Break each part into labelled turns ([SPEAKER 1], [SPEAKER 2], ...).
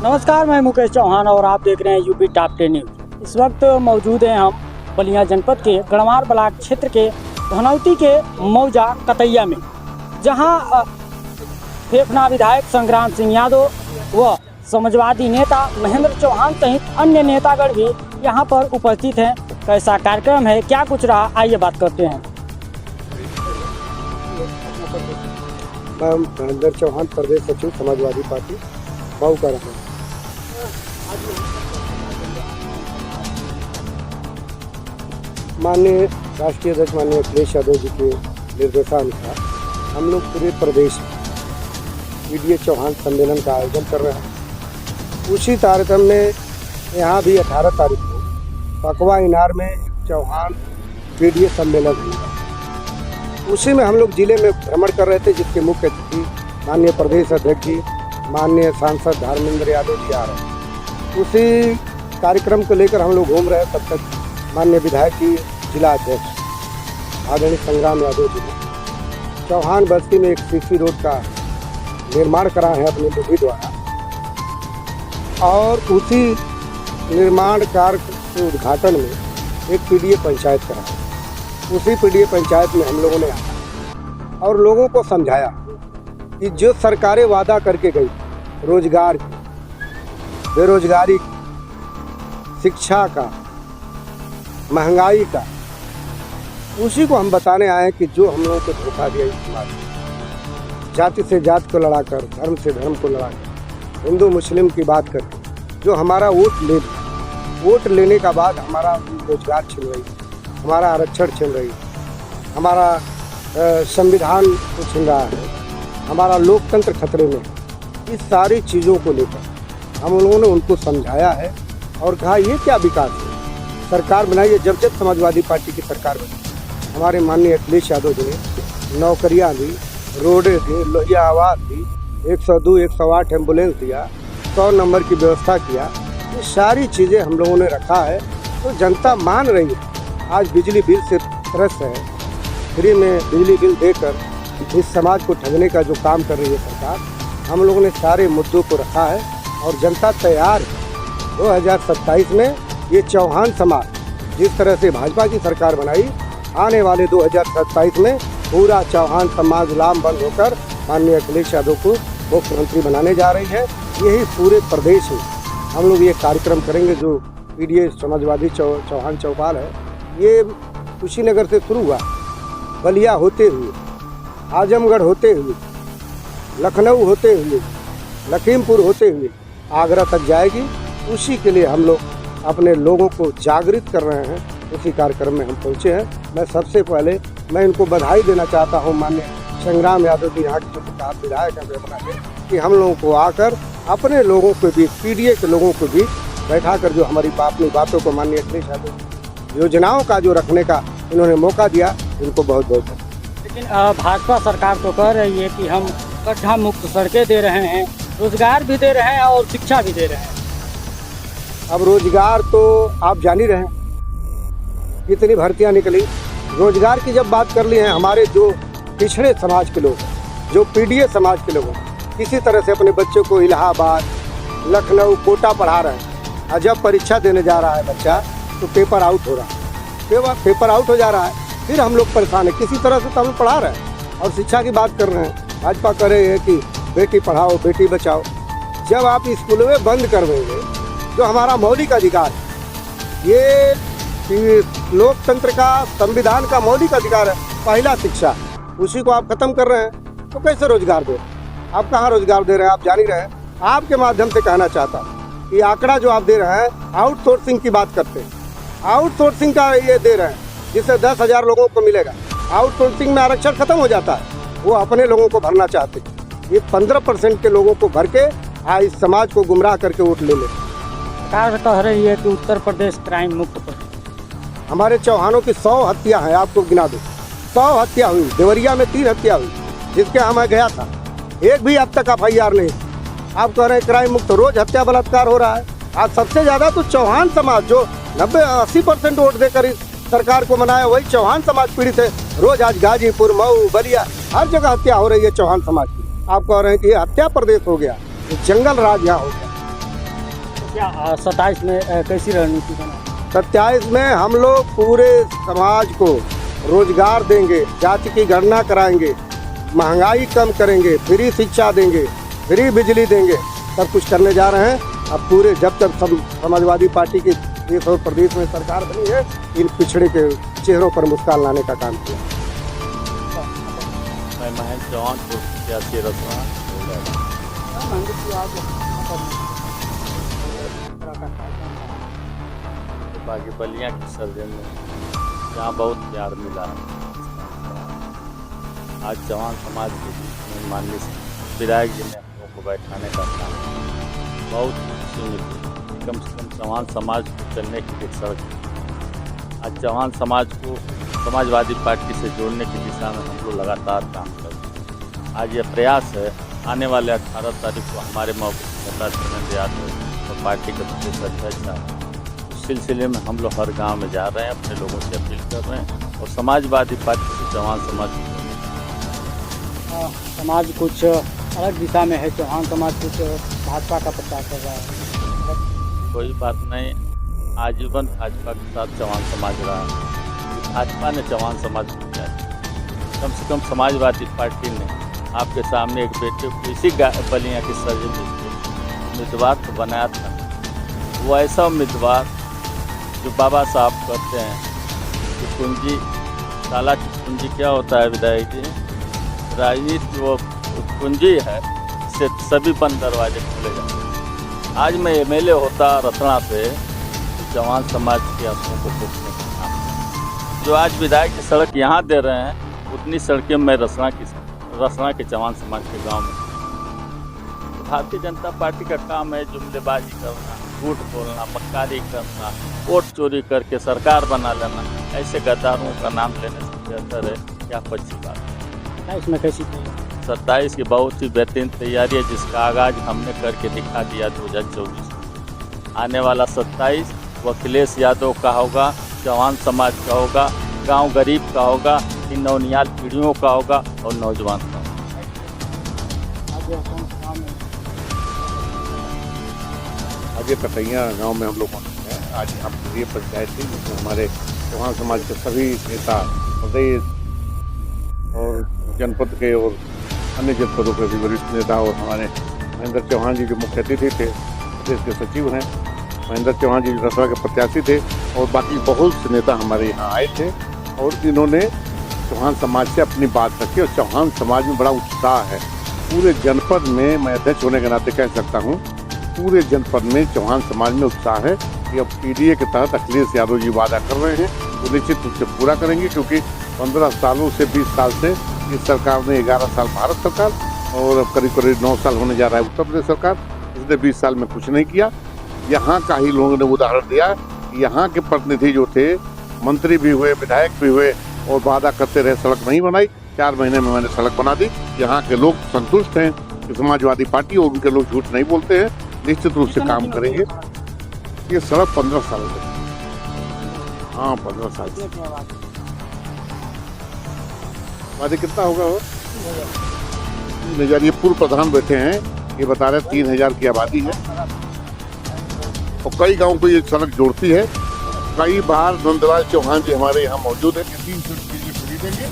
[SPEAKER 1] नमस्कार, मैं मुकेश चौहान और आप देख रहे हैं यूपी टॉप 10 न्यूज। इस वक्त मौजूद हैं हम बलिया जनपद के गढ़वार ब्लॉक क्षेत्र के धनौती के मौजा कतैया में, जहां फेफना विधायक संग्राम सिंह यादव व समाजवादी नेता महेंद्र चौहान सहित अन्य नेतागण भी यहां पर उपस्थित हैं। कैसा कार्यक्रम है, क्या कुछ रहा, आइए बात करते हैं।
[SPEAKER 2] मैं महेंद्र चौहान, प्रदेश सचिव समाजवादी पार्टी मऊ का रहा। माननीय राष्ट्रीय अध्यक्ष माननीय अखिलेश यादव जी के निर्देशानुसार हम लोग पूरे प्रदेश में पीडीए चौहान सम्मेलन का आयोजन कर रहे हैं। उसी तारतम्य में यहाँ भी 18 तारीख को पकवा इनार में चौहान पीडीए सम्मेलन हुआ। उसी में हम लोग जिले में भ्रमण कर रहे थे, जिसके मुख्य अतिथि माननीय प्रदेश अध्यक्ष जी, माननीय सांसद धर्मेंद्र यादव जी आ रहे हैं। उसी कार्यक्रम को लेकर हम लोग घूम रहे हैं। तब तक माननीय विधायक जी, जिला अध्यक्ष आदरणीय संग्राम यादव जी ने चौहान बस्ती में एक सीसी रोड का निर्माण करा है अपने निधि द्वारा, और उसी निर्माण कार्य के उद्घाटन में एक पीडीए पंचायत करा है। उसी पीडीए पंचायत में हम लोगों ने आया और लोगों को समझाया कि जो सरकारें वादा करके गई, रोजगार की, बेरोजगारी की, शिक्षा का, महंगाई का, उसी को हम बताने आए कि जो हम लोगों को धोखा दिया इस समाज में, जाति से जाति को लड़ाकर, धर्म से धर्म को लड़ाकर, हिंदू मुस्लिम की बात करके जो हमारा वोट लेने का बाद हमारा रोजगार छीन रही, हमारा आरक्षण छीन रही, हमारा संविधान को छीन रहा है, हमारा लोकतंत्र खतरे में। इस सारी चीज़ों को लेकर हम लोगों ने उनको समझाया है और कहा ये क्या विकास है, सरकार बनाई है। जब समाजवादी पार्टी की सरकार बनी, हमारे माननीय अखिलेश यादव जी ने नौकरियां दी, रोडें दी, लोहिया आवास दी, 102, 108 एम्बुलेंस दिया, 100 नंबर की व्यवस्था किया। ये सारी चीज़ें हम लोगों ने रखा है, तो जनता मान रही है। आज बिजली बिल से त्रस्त है, फ्री में बिजली बिल देकर इस समाज को ठगने का जो काम कर रही है सरकार, हम लोगों ने सारे मुद्दों को रखा है और जनता तैयार है। 2027 में ये चौहान समाज जिस तरह से भाजपा की सरकार बनाई, आने वाले 2027 में पूरा चौहान समाज लामबंद होकर माननीय अखिलेश यादव को मुख्यमंत्री बनाने जा रही है। यही पूरे प्रदेश में हम लोग ये कार्यक्रम करेंगे। जो पीडीए समाजवादी चौहान चौपाल है, ये कुशीनगर से शुरू हुआ, बलिया होते हुए, आजमगढ़ होते हुए, लखनऊ होते हुए, लखीमपुर होते हुए आगरा तक जाएगी। उसी के लिए हम लोग अपने लोगों को जागृत कर रहे हैं। उसी कार्यक्रम में हम पहुँचे हैं। मैं सबसे पहले इनको बधाई देना चाहता हूँ माननीय संग्राम यादव जी, यहाँ के जो विधायक हैं अपना के, कि हम लोगों को आकर अपने लोगों को भी, पीडीए के लोगों को भी बैठा कर जो हमारी अपनी बातों को माननीय अखिलेश यादव योजनाओं का जो रखने का इन्होंने मौका दिया, इनको बहुत बहुत।
[SPEAKER 1] लेकिन भाजपा सरकार तो कह रही है कि हम गड्ढा मुक्त सड़कें दे रहे हैं, रोजगार भी दे रहे हैं और शिक्षा भी दे रहे हैं।
[SPEAKER 2] अब रोजगार तो आप जान ही रहे हैं, कितनी भर्तियां निकली। रोजगार की जब बात कर ली है, हमारे जो पिछड़े समाज के लोग, जो पीडीए समाज के लोग किसी तरह से अपने बच्चों को इलाहाबाद, लखनऊ, कोटा पढ़ा रहे हैं, और जब परीक्षा देने जा रहा है बच्चा तो पेपर आउट हो रहा है, पेपर आउट हो जा रहा है। फिर हम लोग परेशान हैं। किसी तरह से तो हम पढ़ा रहे हैं और शिक्षा की बात कर रहे हैं। भाजपा कह रही है कि बेटी पढ़ाओ, बेटी बचाओ। जब आप स्कूलों में बंद कर देंगे जो हमारा मौलिक अधिकार है, ये लोकतंत्र का, संविधान का मौलिक अधिकार है, पहला शिक्षा, उसी को आप खत्म कर रहे हैं, तो कैसे रोजगार दे? आप कहाँ रोजगार दे रहे हैं? आप जान ही रहे हैं। आपके माध्यम से कहना चाहता हूँ कि आंकड़ा जो आप दे रहे हैं, आउटसोर्सिंग की बात करते हैं, आउटसोर्सिंग का ये दे रहे हैं, जिससे 10,000 लोगों को मिलेगा। आउटसोर्सिंग में आरक्षण खत्म हो जाता है, वो अपने लोगों को भरना चाहते हैं। ये 15% के लोगों को भर के इस समाज को गुमराह करके वोट ले लेते।
[SPEAKER 1] सरकार कह रही है कि उत्तर प्रदेश क्राइम मुक्त प्रदेश।
[SPEAKER 2] हमारे चौहानों की 100 हत्या है, आपको गिना दो। 100 हत्या हुई, देवरिया में 3 हत्या हुई, जिसके यहाँ मैं गया था, एक भी अब तक FIR नहीं। आप कह रहे हैं क्राइम मुक्त, रोज हत्या बलात्कार हो रहा है। आज सबसे ज़्यादा तो चौहान समाज, जो 90-80% वोट देकर इस सरकार को मनाया, वही चौहान समाज पीड़ित है। रोज आज गाजीपुर, मऊ, बलिया, हर जगह हत्या हो रही है चौहान समाज की। आप कह रहे हैं कि ये हत्या प्रदेश हो गया, ये जंगल राज यहाँ हो गया।
[SPEAKER 1] क्या 27 में कैसी रणनीति बना?
[SPEAKER 2] 27 में हम लोग पूरे समाज को रोजगार देंगे, जाति की गणना कराएंगे, महंगाई कम करेंगे, फ्री शिक्षा देंगे, फ्री बिजली देंगे, सब कुछ करने जा रहे हैं। अब पूरे जब तक समाजवादी पार्टी की देश और प्रदेश में सरकार बनी है, इन पिछड़े के चेहरों पर मुस्कान लाने का काम किया।
[SPEAKER 3] मैं महेंद्र चौहान प्रत्याशी रसना। बाकी बलिया के सर्जन में जहाँ बहुत प्यार मिला है, आज जवान समाज के बीच में माननीय विधायक जी ने हम लोगों को बैठाने का काम बहुत खुशी मिली। कम से कम जवान समाज को चलने की एक सड़क, आज जवान समाज को समाजवादी पार्टी से जोड़ने की दिशा में हम लोग लगातार काम कर रहे हैं। आज ये प्रयास है, आने वाले 18 तारीख को हमारे नेता सुरेंद्र यादव और पार्टी के प्रदेश अध्यक्ष उस सिलसिले में हम लोग हर गांव में जा रहे हैं, अपने लोगों से अपील कर रहे हैं और समाजवादी पार्टी से जवान समाज
[SPEAKER 1] समाज कुछ अलग दिशा में है, चौहान समाज कुछ भाजपा का प्रचार कर रहा है।
[SPEAKER 3] कोई बात नहीं, आजीवन भाजपा के साथ जवान समाज रहा है। भाजपा ने जवान समाज को किया, कम से कम समाजवादी पार्टी ने आपके सामने एक बेटे को इसी बलिया के सर्जन उम्मीदवार को बनाया था। वो ऐसा उम्मीदवार जो बाबा साहब कहते हैं कि पूंजी, ताला की पूंजी क्या होता है विधायक जी? राजनीति वो पूंजी है, इससे सभी बंद दरवाजे खोले जाते हैं। आज मैं एमएलए होता रसना से, जवान समाज के आंसुओं को पूछने का काम जो आज विधायक की सड़क यहाँ दे रहे हैं, उतनी सड़कें मैं रसना के जवान समाज के गांव में। भारतीय जनता पार्टी का काम है जुमलेबाजी करना, झूठ बोलना, मक्कारी करना, वोट चोरी करके सरकार बना लेना। ऐसे गद्दारों का नाम लेने से बेहतर है क्या अच्छी बात है।
[SPEAKER 1] इसमें कैसी
[SPEAKER 3] 27 की बहुत ही बेहतरीन तैयारी है, जिसका आगाज हमने करके दिखा दिया 2024। आने वाला 27 वो अखिलेश यादव का होगा, जवान समाज का होगा, गांव गरीब का होगा, इन नवनियाल पीढ़ियों का होगा और नौजवान का होगा।
[SPEAKER 4] आज ये कटैया गांव में हम लोग पहुंचे हैं। आज यहाँ पूरी पंचायत थी जिसमें हमारे चौहान समाज के सभी नेता, प्रदेश और जनपद के और अन्य जनपदों के भी वरिष्ठ नेता और हमारे महेंद्र चौहान जी जो मुख्य अतिथि थे, प्रदेश के सचिव हैं, महेंद्र चौहान जी जो रसवा के प्रत्याशी थे, और बाकी बहुत से नेता हमारे यहाँ आए थे और इन्होंने चौहान समाज से अपनी बात रखी। और चौहान समाज में बड़ा उत्साह है पूरे जनपद में। मैं अध्यक्ष होने के नाते कह सकता हूँ पूरे जनपद में चौहान समाज में उत्साह है कि अब पीडीए के तहत अखिलेश यादव जी वादा कर रहे हैं वो निश्चित रूप से पूरा करेंगे, क्योंकि 15 सालों से 20 साल से इस सरकार ने 11 साल भारत सरकार और अब करीब करीब 9 साल होने जा रहा है उत्तर प्रदेश सरकार, इसने 20 साल में कुछ नहीं किया। यहाँ का ही लोगों ने उदाहरण दिया, यहाँ के प्रतिनिधि जो थे, मंत्री भी हुए, विधायक भी हुए और वादा करते रहे, सड़क नहीं बनाई। 4 महीने में मैंने सड़क बना दी। यहाँ के लोग संतुष्ट हैं कि समाजवादी पार्टी और उनके लोग झूठ नहीं बोलते हैं, निश्चित रूप से काम करेंगे। ये सड़क 15 साल से, हाँ 15 साल से वादे कितना होगा? 3000। ये पूर्व प्रधान बैठे हैं, ये बता रहे 3000 की आबादी है और कई गांव को ये सड़क जोड़ती है। कई बार नंदलाल चौहान जी हमारे यहाँ मौजूद है। 300 खरीदेंगे,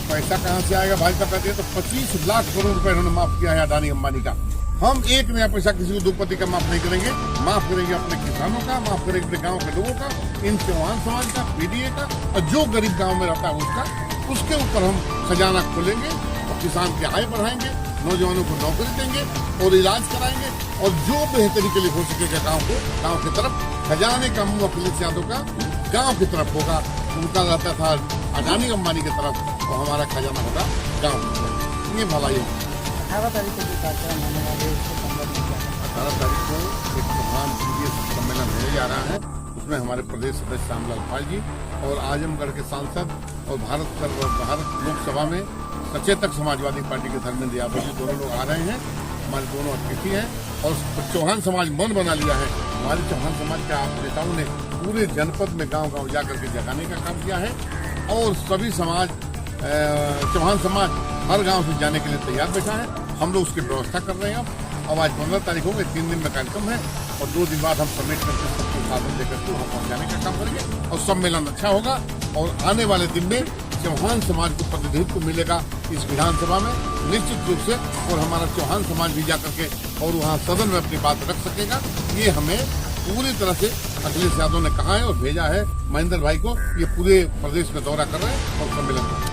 [SPEAKER 4] पैसा कहाँ से आएगा? भाजपा कहते हैं तो 25 लाख करोड़ रुपए इन्होंने माफ किया है अडानी अंबानी का। हम एक नया पैसा किसी उद्योगपति का माफ नहीं करेंगे, माफ करेंगे अपने किसानों का, माफ करेंगे अपने गांव के लोगों का, इन चौहान समाज का, पीडीए का, और जो गरीब गांव में रहता है उसका, उसके ऊपर हम खजाना खोलेंगे और किसान की आय बढ़ाएंगे, नौजवानों को नौकरी देंगे और इलाज कराएंगे। और जो बेहतरी के लिए हो सकेगा गाँव की तरफ, खजाने का मुंह अखिलेश यादव का गाँव की तरफ होगा। उनका रहता था अडानी अंबानी की तरफ, तो हमारा खजाना होगा गाँव की तरफ। ये भलाई है।
[SPEAKER 1] 18 तारीख को जो कार्यक्रम होने वाले हैं, उसके संबंध में
[SPEAKER 4] 18 तारीख को एक चौहान पीडीए सम्मेलन होने जा रहा है। उसमें हमारे प्रदेश सदस्य श्यामलाल पाल जी और आजमगढ़ के सांसद और भारत लोकसभा में सचेतक समाजवादी पार्टी के धर्मेंद्र यादव जी दोनों लोग आ रहे हैं। हमारे दोनों अतिथि हैं और चौहान समाज मन बना लिया है। हमारे चौहान समाज के आप नेताओं ने पूरे जनपद में गांव-गांव जाकर के जगाने का काम किया है और सभी समाज, चौहान समाज हर गांव से जाने के लिए तैयार बैठा है। हम लोग उसकी व्यवस्था कर रहे हैं। अब अब आज 15 तारीख हो गई, 3 दिन में कार्यक्रम है और 2 दिन बाद हम समेट करके सबको साधन देकर के वहाँ पहुँचाने का काम करेंगे और सम्मेलन अच्छा होगा। और आने वाले दिन में चौहान समाज को प्रतिनिधित्व मिलेगा इस विधानसभा में निश्चित रूप से, और हमारा चौहान समाज भी जा करके और वहाँ सदन में अपनी बात रख सकेगा। ये हमें पूरी तरह से अखिलेश यादव ने कहा है और भेजा है महेंद्र भाई को। ये पूरे प्रदेश में दौरा कर रहे हैं और सम्मेलन कर रहे हैं।